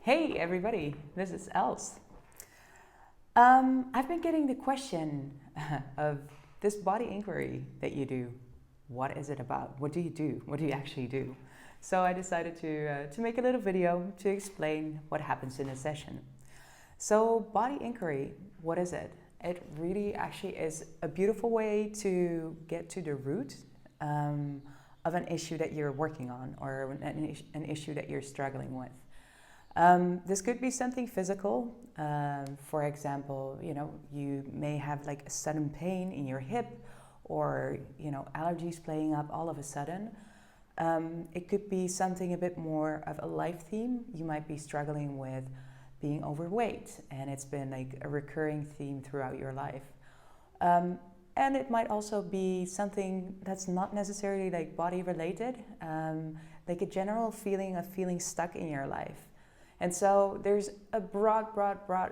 Hey everybody, this is Els. I've been getting the question of this body inquiry that you do. What is it about? What do you do? What do you actually do? So I decided to make a little video to explain what happens in a session. So body inquiry, what is it? It really actually is a beautiful way to get to the root of an issue that you're working on or an issue that you're struggling with. This could be something physical. For example, you may have like a sudden pain in your hip or, allergies playing up all of a sudden. It could be something a bit more of a life theme. You might be struggling with being overweight and it's been like a recurring theme throughout your life. And it might also be something that's not necessarily like body related, like a general feeling of feeling stuck in your life. And so there's a broad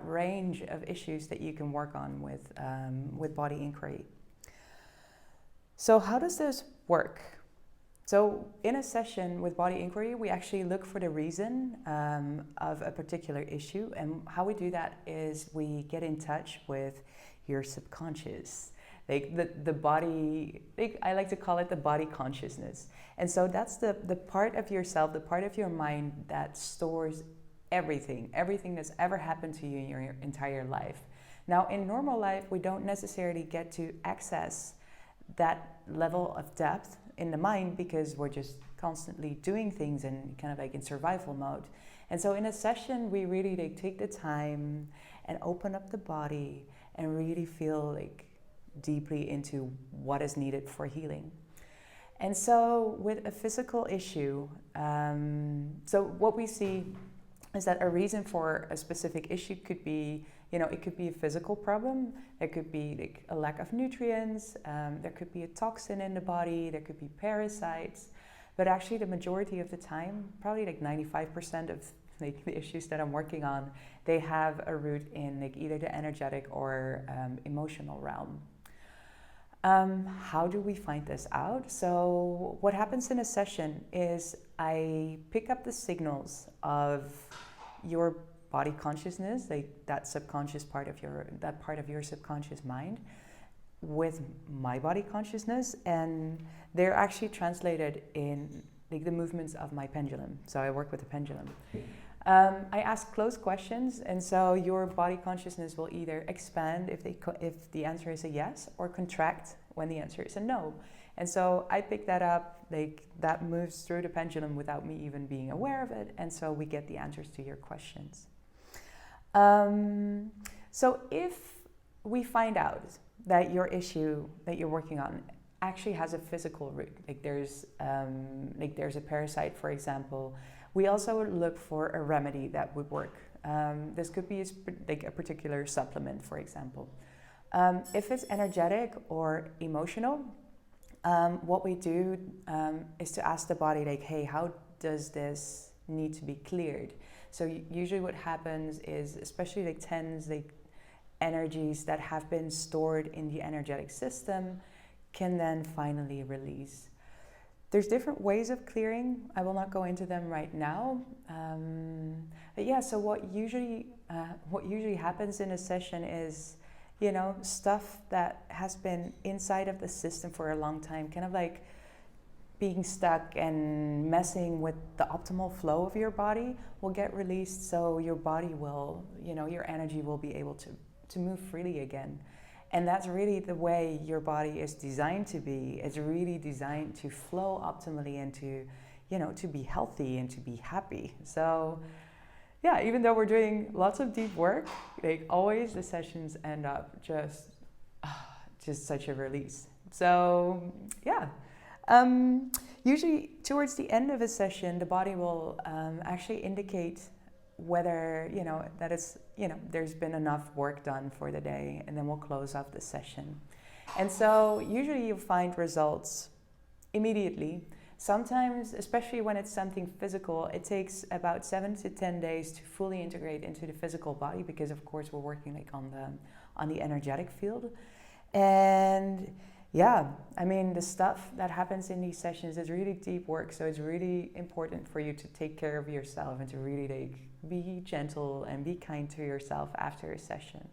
range of issues that you can work on with body inquiry. So how does this work? So in a session with body inquiry, we actually look for the reason of a particular issue. And how we do that is we get in touch with your subconscious. Like the body, I like to call it the body consciousness. And so that's the part of yourself, the part of your mind that stores everything that's ever happened to you in your entire life. Now, in normal life, we don't necessarily get to access that level of depth in the mind because we're just constantly doing things and kind of like in survival mode. And so in a session, we really take the time and open up the body and really feel like deeply into what is needed for healing. And so with a physical issue, so what we see is that a reason for a specific issue could be, it could be a physical problem. There could be like a lack of nutrients. There could be a toxin in the body. There could be parasites. But actually the majority of the time, probably like 95% of like the issues that I'm working on, they have a root in like either the energetic or emotional realm. How do we find this out? So what happens in a session is I pick up the signals of your body consciousness, like that subconscious part of your subconscious mind, with my body consciousness, and they're actually translated in like the movements of my pendulum. So I work with a pendulum. I ask closed questions, and so your body consciousness will either expand if the answer is a yes, or contract when the answer is a no. And so I pick that up, like that moves through the pendulum without me even being aware of it, and so we get the answers to your questions. So if we find out that your issue that you're working on actually has a physical root, like there's a parasite, for example, we also look for a remedy that would work. This could be like a particular supplement, for example. If it's energetic or emotional, what we do is to ask the body, like, hey, how does this need to be cleared? So usually what happens is, especially like TENS, like energies that have been stored in the energetic system can then finally release. There's different ways of clearing. I will not go into them right now. But yeah, so what usually happens in a session is, stuff that has been inside of the system for a long time, kind of like being stuck and messing with the optimal flow of your body, will get released, so your body will, your energy will be able to move freely again. And that's really the way your body is designed to be. It's really designed to flow optimally and to be healthy and to be happy. So yeah, even though we're doing lots of deep work, like always the sessions end up just such a release. So yeah, usually towards the end of a session, the body will actually indicate whether, that it's, there's been enough work done for the day, and then we'll close off the session. And so usually you'll find results immediately. Sometimes, especially when it's something physical, it takes about 7 to 10 days to fully integrate into the physical body, because of course we're working like on the energetic field. And yeah, I mean, the stuff that happens in these sessions is really deep work. So it's really important for you to take care of yourself and to really be gentle and be kind to yourself after a session.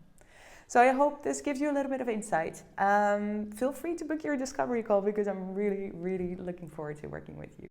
So I hope this gives you a little bit of insight. Feel free to book your discovery call because I'm really, really looking forward to working with you.